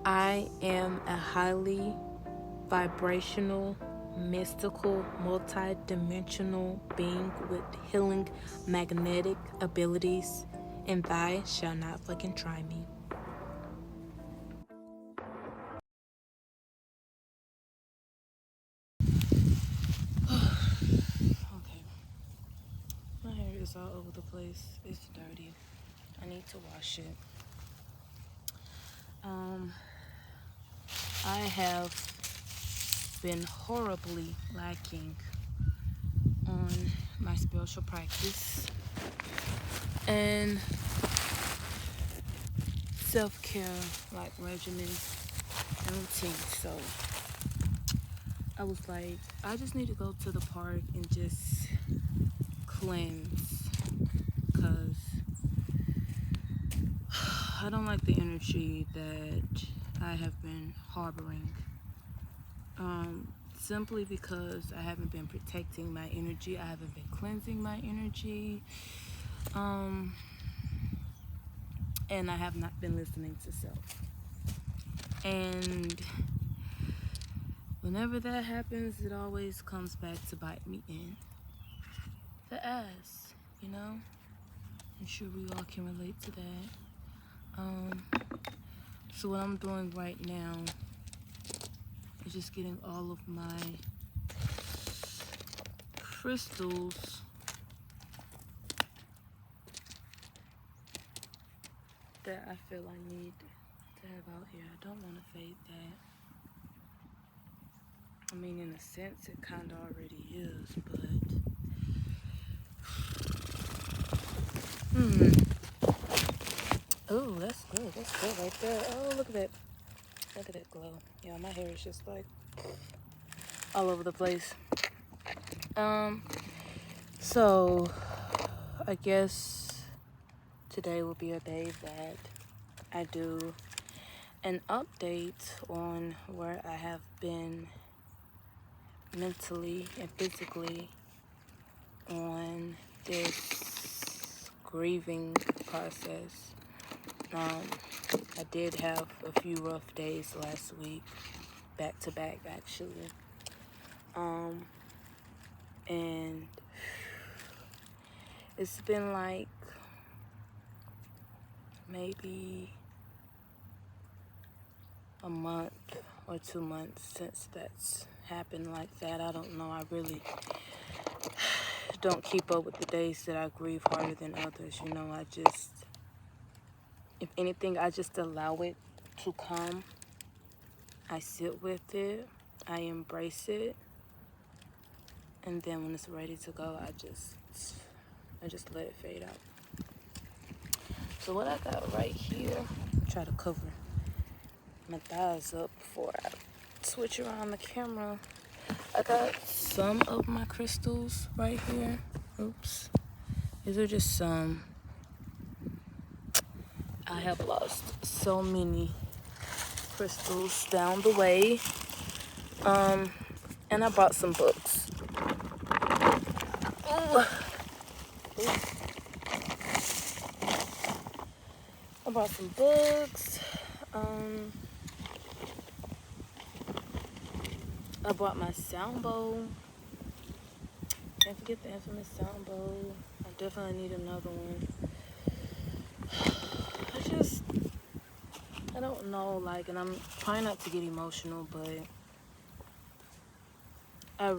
I am a highly vibrational, mystical, multi-dimensional being with healing magnetic abilities, and thy shall not fucking try me. Okay. My hair is all over the place. It's dirty. I need to wash it. I have been horribly lacking on my spiritual practice and self-care like regimen and routine. So I was like, I just need to go to the park and just cleanse, because I don't like the energy that I have been harboring. Simply because I haven't been protecting my energy, I haven't been cleansing my energy, and I have not been listening to self. And whenever that happens, it always comes back to bite me in the ass, you know? I'm sure we all can relate to that. So what I'm doing right now is just getting all of my crystals that I feel I need to have out here. I don't want to fade that. I mean, in a sense, it kind of already is, but oh, that's good. That's good right there. Oh, look at that. Look at that glow. Yeah, my hair is just like all over the place. So I guess today will be a day that I do an update on where I have been mentally and physically on this grieving process. I did have a few rough days last week, back to back actually. And it's been like maybe a month or 2 months since that's happened like that. I don't know. I really don't keep up with the days that I grieve harder than others. You know, I just, if anything, I just allow it to come. I sit with it. I embrace it. And then when it's ready to go, I just let it fade out. So what I got right here, try to cover my thighs up before I switch around the camera. I got some of my crystals right here. Oops. These are just some. I have lost so many crystals down the way. And I bought some books. Ooh. I bought some books. I bought my sound bowl. Can't forget the infamous sound bowl. I definitely need another one. I don't know, like, and I'm trying not to get emotional, but I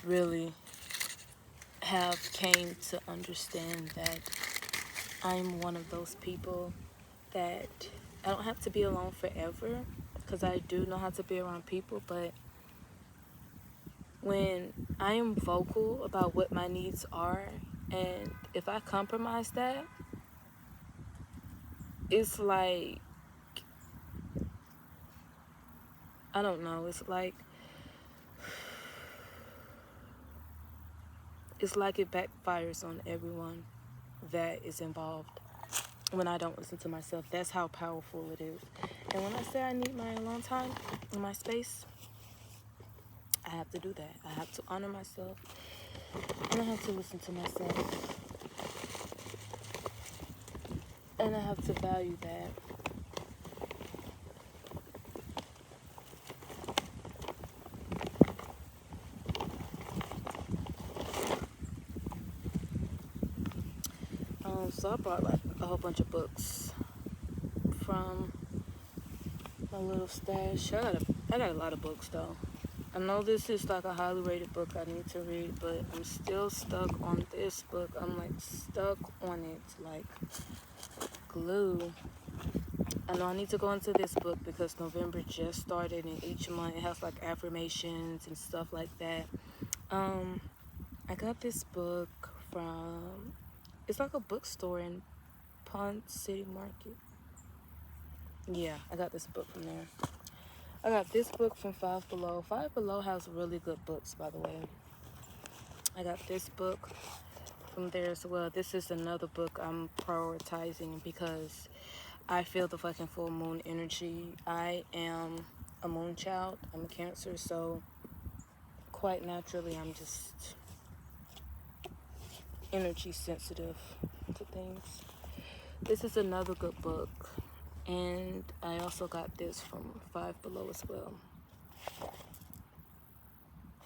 really have came to understand that I'm one of those people that I don't have to be alone forever, because I do know how to be around people, but when I am vocal about what my needs are, and if I compromise that, it's like, I don't know, it's like it backfires on everyone that is involved when I don't listen to myself. That's how powerful it is. And when I say I need my alone time in my space, I have to do that. I have to honor myself, and I have to listen to myself, and I have to value that. So I brought like a whole bunch of books from my little stash. I got a lot of books though. I know this is like a highly rated book I need to read, but I'm still stuck on this book. I'm like stuck on it like glue. I know I need to go into this book because November just started, and each month it has like affirmations and stuff like that. I got this book from, it's like a bookstore in Pond City Market. Yeah, I got this book from there. I got this book from Five Below. Five Below has really good books, by the way. I got this book from there as well. This is another book I'm prioritizing because I feel the fucking full moon energy. I am a moon child. I'm a Cancer, so quite naturally I'm just energy sensitive to things. This is another good book. And I also got this from Five Below as well.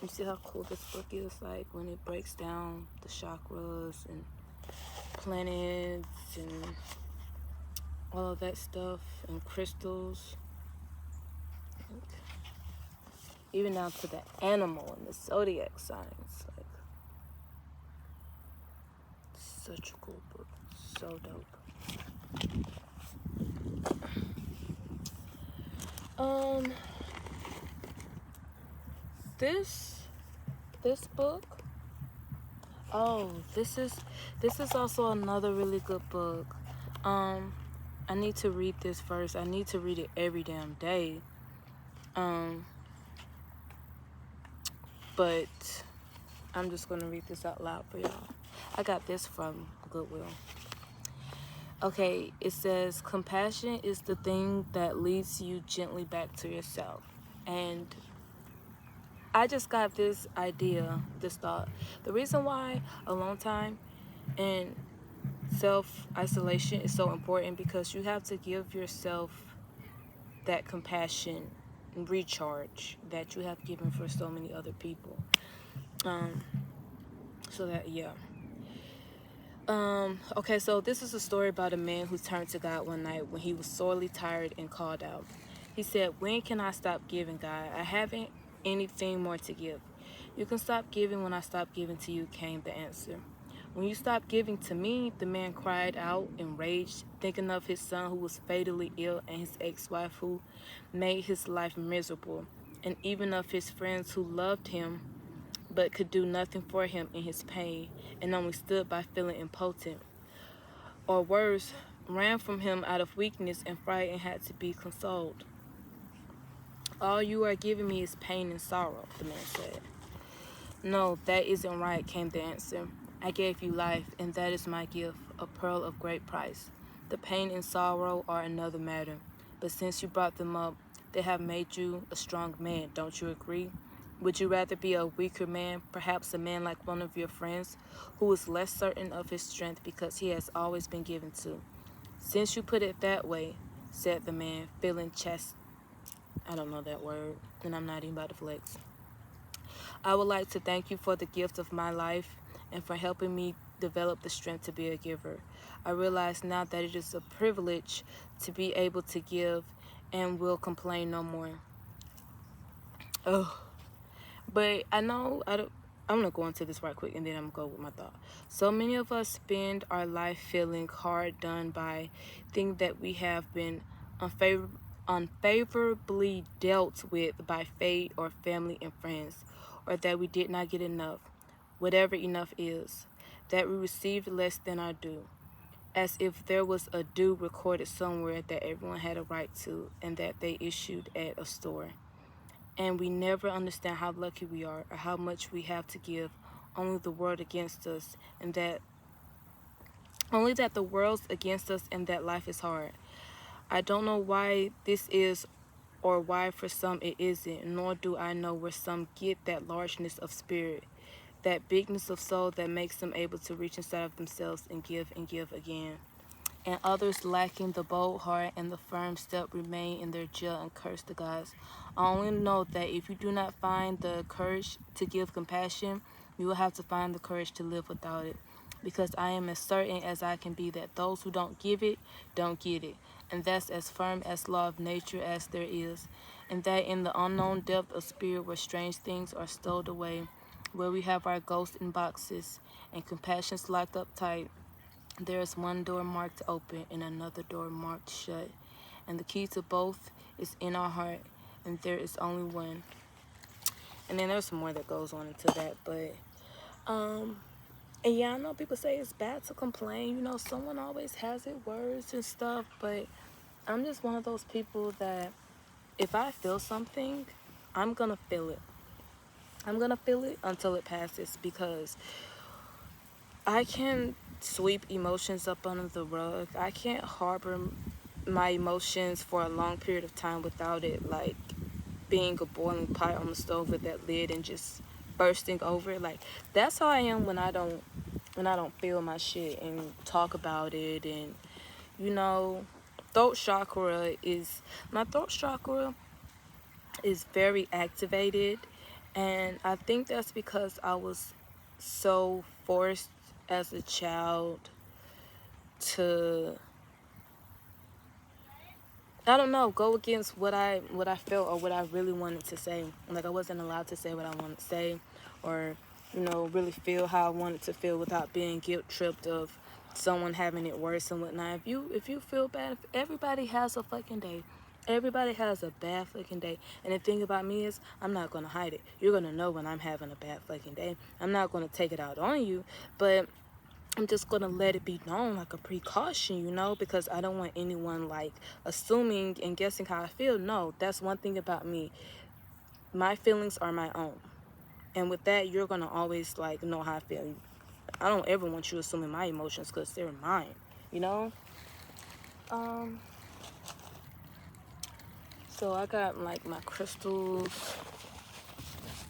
You see how cool this book is? Like when it breaks down the chakras and planets and all of that stuff and crystals. Like, even down to the animal and the zodiac signs. Like, such a cool book. So dope. This book. Oh, this is also another really good book. I need to read this first. I need to read it every damn day. But I'm just gonna read this out loud for y'all. I got this from Goodwill. Okay, it says, compassion is the thing that leads you gently back to yourself. And I just got this idea, this thought. The reason why alone time and self-isolation is so important because you have to give yourself that compassion and recharge that you have given for so many other people. So that, yeah. Okay, so this is a story about a man who turned to God one night when he was sorely tired and called out. He said, "When can I stop giving, God? I haven't anything more to give." "You can stop giving when I stop giving to you," came the answer. "When you stop giving to me," the man cried out, enraged, thinking of his son who was fatally ill and his ex-wife who made his life miserable, and even of his friends who loved him but could do nothing for him in his pain and only stood by feeling impotent, or worse, ran from him out of weakness and fright and had to be consoled. "All you are giving me is pain and sorrow," the man said. "No, that isn't right," came the answer. "I gave you life, and that is my gift, a pearl of great price. The pain and sorrow are another matter, but since you brought them up, they have made you a strong man, don't you agree? Would you rather be a weaker man, perhaps a man like one of your friends, who is less certain of his strength because he has always been given to?" "Since you put it that way," said the man, feeling I don't know that word, and I'm not even about to flex. "I would like to thank you for the gift of my life and for helping me develop the strength to be a giver. I realize now that it is a privilege to be able to give and will complain no more." Oh, but I know I'm gonna go into this right quick and then I'm gonna go with my thought. So many of us spend our life feeling hard done by, things that we have been unfavorably dealt with by fate or family and friends, or that we did not get enough, whatever enough is, that we received less than our due, as if there was a due recorded somewhere that everyone had a right to and that they issued at a store. And we never understand how lucky we are or how much we have to give, only the world against us, and that the world's against us and that life is hard. I don't know why this is or why for some it isn't, nor do I know where some get that largeness of spirit, that bigness of soul that makes them able to reach inside of themselves and give again. And others lacking the bold heart and the firm step remain in their jail and curse the gods. I only know that if you do not find the courage to give compassion, you will have to find the courage to live without it. because I am as certain as I can be that those who don't give it, don't get it. And that's as firm as law of nature as there is. And that in the unknown depth of spirit where strange things are stowed away, where we have our ghosts in boxes and compassions locked up tight, there is one door marked open and another door marked shut. And the key to both is in our heart, and there is only one. And then there's some more that goes on into that, but and yeah, I know people say it's bad to complain. You know, someone always has it words and stuff, but I'm just one of those people that if I feel something, I'm gonna feel it. I'm gonna feel it until it passes, because I can sweep emotions up under the rug. I can't harbor my emotions for a long period of time without it like being a boiling pot on the stove with that lid and just bursting over. Like, that's how I am when I don't feel my shit and talk about it. And you know, my throat chakra is very activated, and I think that's because I was so forced as a child to, I don't know, go against what I felt or what I really wanted to say. Like, I wasn't allowed to say what I wanted to say, or you know, really feel how I wanted to feel without being guilt tripped of someone having it worse and whatnot. If you feel bad, everybody has a fucking day. Everybody has a bad fucking day. And the thing about me is, I'm not gonna hide it. You're gonna know when I'm having a bad fucking day. I'm not gonna take it out on you, but I'm just gonna let it be known, like a precaution, you know, because I don't want anyone like assuming and guessing how I feel. No, that's one thing about me. My feelings are my own. And with that, you're gonna always like know how I feel. I don't ever want you assuming my emotions because they're mine, you know? So I got like my crystals.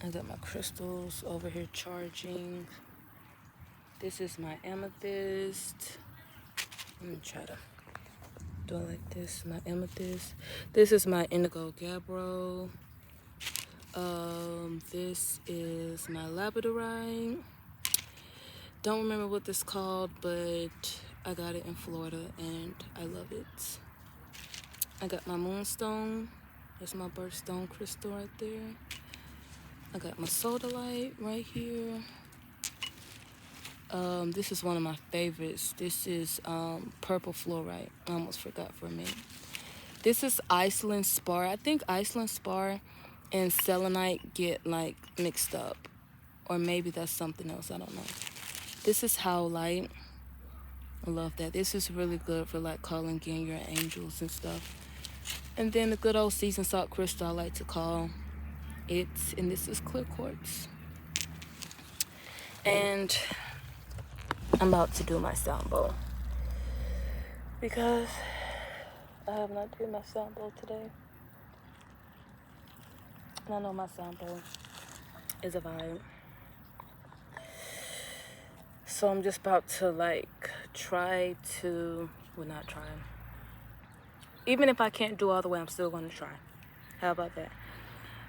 I got my crystals over here charging. This is my amethyst. Let me try to do it like this. My amethyst. This is my indigo gabbro. This is my labradorite. Don't remember what this called, but I got it in Florida and I love it. I got my moonstone. That's my birthstone crystal right there. I got my sodalite right here. This is one of my favorites. This is purple fluorite. I almost forgot for a minute. This is Iceland spar. I think Iceland spar and selenite get like mixed up, or maybe that's something else. I don't know. This is howlite. I love that. This is really good for like calling in your angels and stuff. And then the good old seasoned salt crystal I like to call it, and this is clear quartz. And I'm about to do my sound bowl because I have not done my sound bowl today. And I know my sound bowl is a vibe. So I'm just about to like not try. Even if I can't do all the way, I'm still going to try. How about that?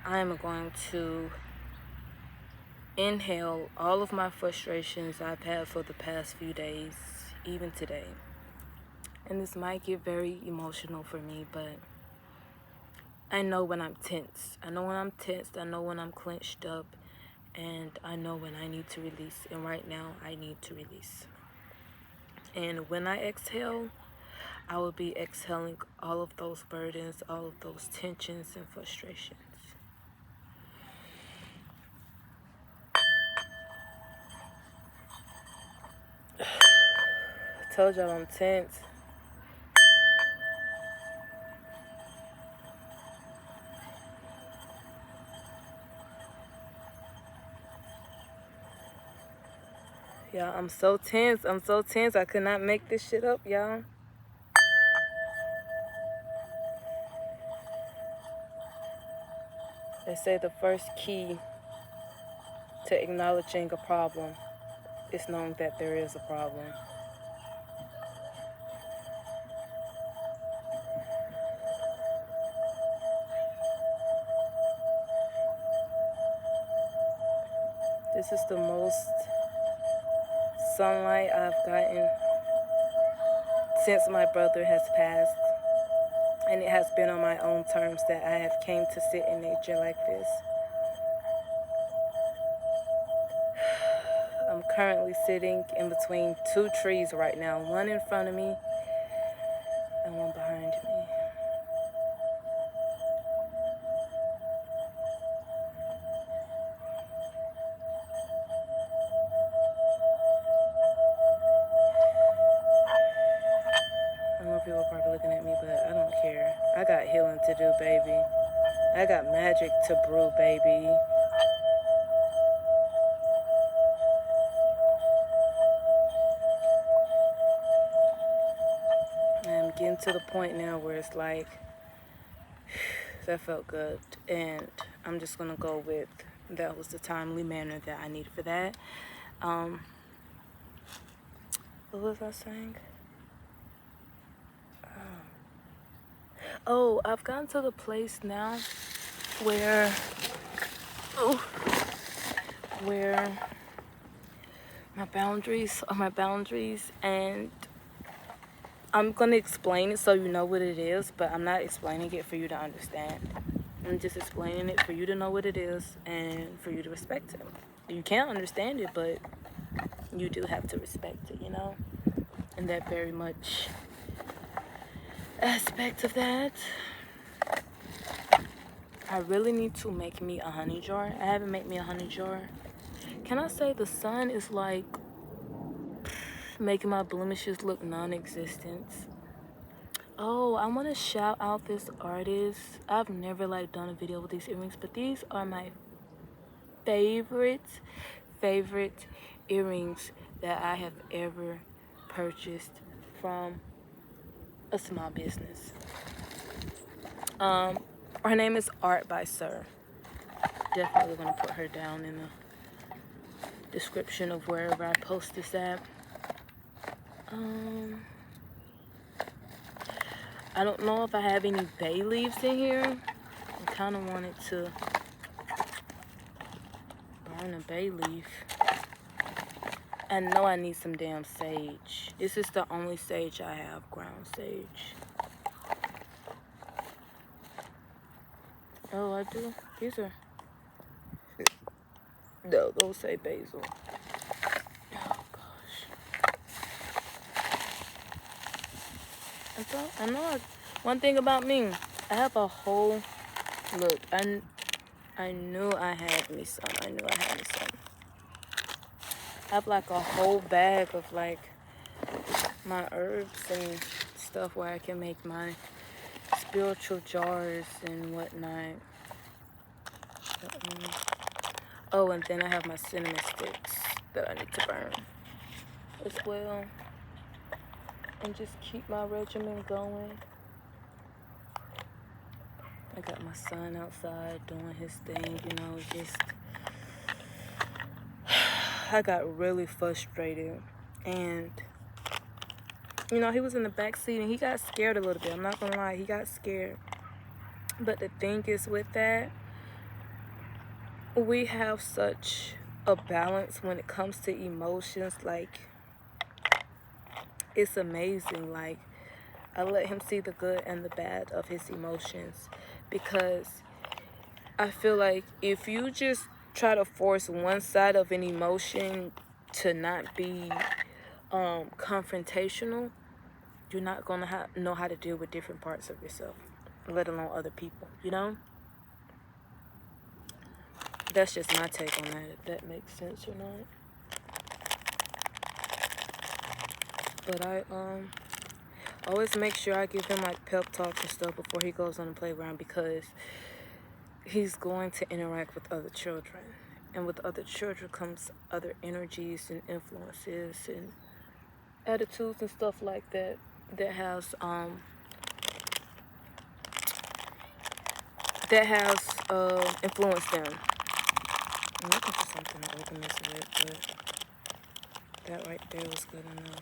I am going to inhale all of my frustrations I've had for the past few days, even today. And this might get very emotional for me, but I know when I'm tense. I know when I'm tensed. I know when I'm clenched up. And I know when I need to release. And right now, I need to release. And when I exhale, I will be exhaling all of those burdens, all of those tensions and frustrations. I told y'all I'm tense. Y'all, I'm so tense. I'm so tense. I could not make this shit up, y'all. They say the first key to acknowledging a problem is knowing that there is a problem. This is the most sunlight I've gotten since my brother has passed, and it has been on my own terms that I have came to sit in nature like this. I'm currently sitting in between two trees right now, one in front of me and one behind me. I know people are probably looking at me, but I don't care. I got healing to do, baby. I got magic to brew, baby. I'm getting to the point now where it's like, that felt good. And I'm just going to go with, that was the timely manner that I need for that. What was I saying? Oh, I've gotten to the place now where, where my boundaries are my boundaries, and I'm gonna explain it so you know what it is, but I'm not explaining it for you to understand. I'm just explaining it for you to know what it is and for you to respect it. You can't understand it, but you do have to respect it, you know? And that very much aspect of that. I really need to make me a honey jar. I haven't made me a honey jar. Can I say the sun is like making my blemishes look non-existent? Oh, I want to shout out this artist. I've never like done a video with these earrings, but these are my favorite earrings that I have ever purchased from a small business. Her name is Art by Sir. Definitely gonna put her down in the description of wherever I post this at. I don't know if I have any bay leaves in here. I kind of wanted to burn a bay leaf. I know I need some damn sage. This is the only sage I have, ground sage. Oh, I do? These are... No, those say basil. Oh, gosh. I know one thing about me. I have a whole... Look, I knew I had me some. I have like a whole bag of like my herbs and stuff where I can make my spiritual jars and whatnot. Oh, and then I have my cinnamon sticks that I need to burn as well. And just keep my regimen going. I got my son outside doing his thing, you know, just... I got really frustrated. And, you know, he was in the back seat and he got scared a little bit. I'm not gonna lie, he got scared. But the thing is with that, we have such a balance when it comes to emotions. Like, it's amazing. Like, I let him see the good and the bad of his emotions, because I feel like if you just try to force one side of an emotion to not be confrontational, you're not gonna know how to deal with different parts of yourself, let alone other people, you know? That's just my take on that, if that makes sense or not. But I always make sure I give him like pep talks and stuff before he goes on the playground, because he's going to interact with other children, and with other children comes other energies and influences and attitudes and stuff like that has influenced them. I'm looking for something to open this with, but that right there was good enough.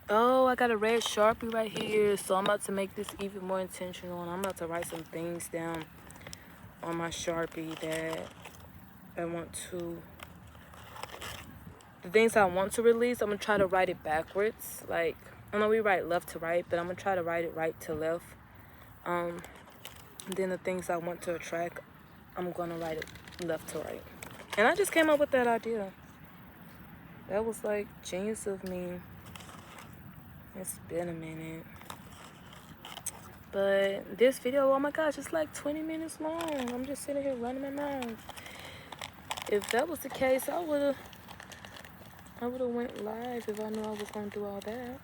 Oh, I got a red Sharpie right here, so I'm about to make this even more intentional, and I'm about to write some things down on my Sharpie that I want to the things I want to release, I'm going to try to write it backwards. Like, I know we write left to right, but I'm going to try to write it right to left. Then the things I want to attract, I'm going to write it left to right. And I just came up with that idea. That was like genius of me. It's been a minute. But this video, oh my gosh, it's like 20 minutes long. I'm just sitting here running my mouth. If that was the case, I would have went live if I knew I was gonna do all that.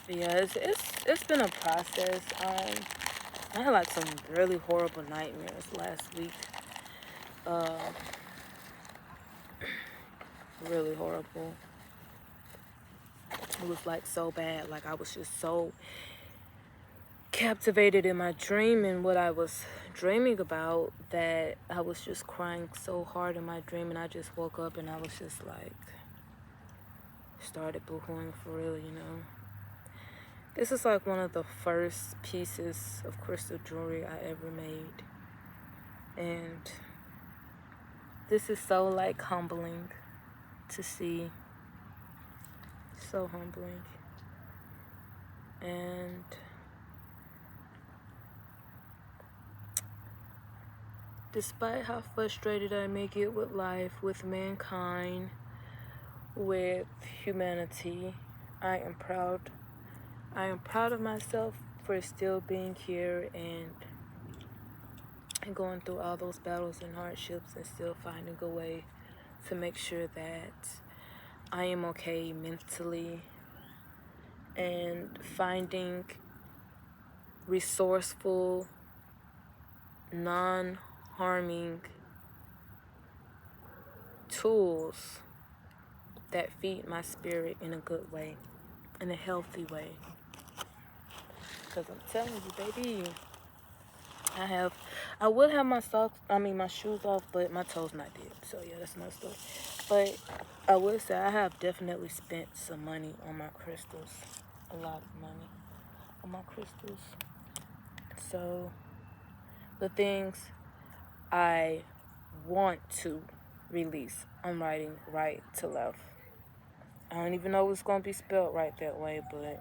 But yeah, it's been a process. I had like some really horrible nightmares last week. Really horrible. It was like so bad. Like I was just so captivated in my dream and what I was dreaming about that I was just crying so hard in my dream, and I just woke up and I was just like started boohooing for real, you know. This is like one of the first pieces of crystal jewelry I ever made, and this is so like humbling to see. So humbling. And despite how frustrated I may get with life, with mankind, with humanity, I am proud. I am proud of myself for still being here and going through all those battles and hardships and still finding a way to make sure that I am okay mentally, and finding resourceful, non-harming tools that feed my spirit in a good way, in a healthy way. Because I'm telling you, baby, I would have my shoes off, but my toes not dead. So yeah, that's another story. But I would say I have definitely spent some money on my crystals. A lot of money on my crystals. So the things I want to release, I'm writing right to left. I don't even know if it's going to be spelled right that way, but I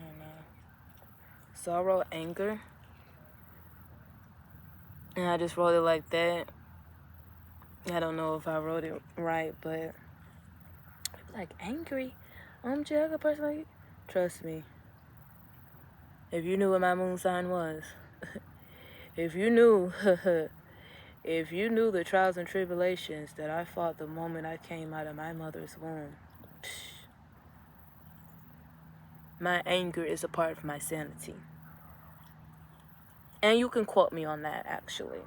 don't know. So I wrote anger, and I just wrote it like that. I don't know if I wrote it right, but like angry. Jack, a person like, trust me. If you knew what my moon sign was, if you knew, if you knew the trials and tribulations that I fought the moment I came out of my mother's womb, my anger is a part of my sanity. And you can quote me on that, actually.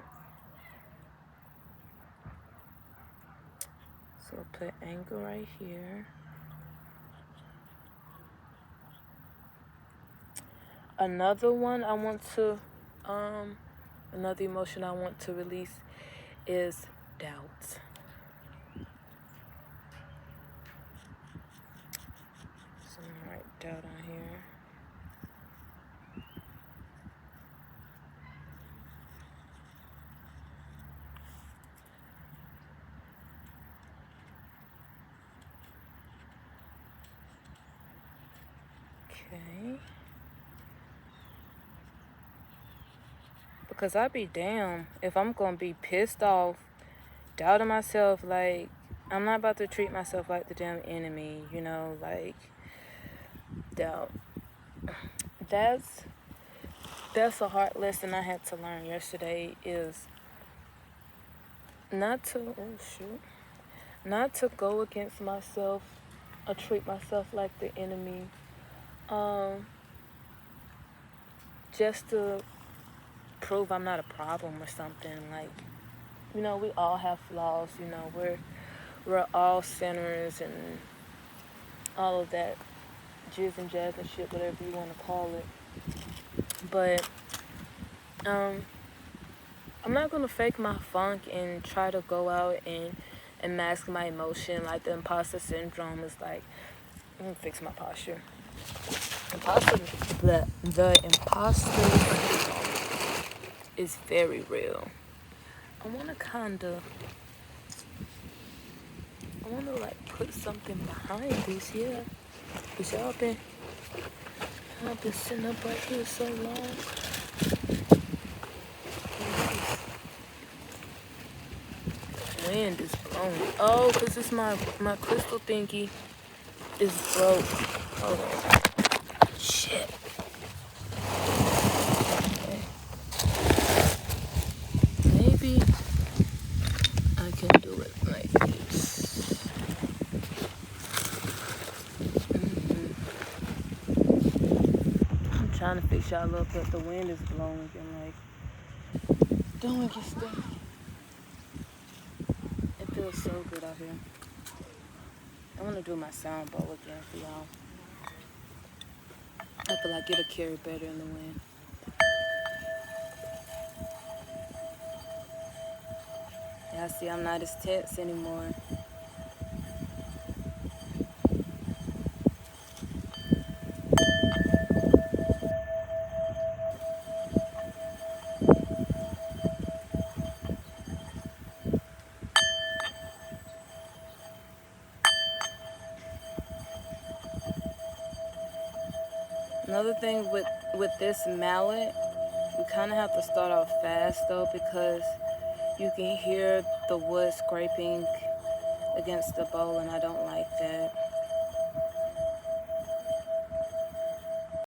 So I'll put anger right here. Another one I want to, another emotion I want to release is doubt. So I'm gonna write doubt on here. Okay. Because I'd be damned if I'm gonna be pissed off, doubting myself, like, I'm not about to treat myself like the damn enemy, you know, like, doubt. That's a hard lesson I had to learn yesterday, is not to go against myself or treat myself like the enemy, just to prove I'm not a problem or something. Like, you know, we all have flaws, you know, we're all sinners and all of that jizz and jazz and shit, whatever you want to call it. But I'm not gonna fake my funk and try to go out and mask my emotion. Like, the imposter syndrome is like, let me fix my posture. The imposter syndrome is very real. I want to like put something behind this here. Cause I've been sitting up right here so long. The wind is blowing. Oh, cause it's my crystal thingy is broke. Hold on. Shit. Okay. Maybe I can do it like this. I'm trying to fix y'all up, but the wind is blowing and like doing this thing. It feels so good out here. I want to do my sound bowl again for y'all. I feel like it'll carry better in the wind. Yeah, see, I'm not as tense anymore. Another thing with this mallet, we kind of have to start off fast though, because you can hear the wood scraping against the bowl, and I don't like that.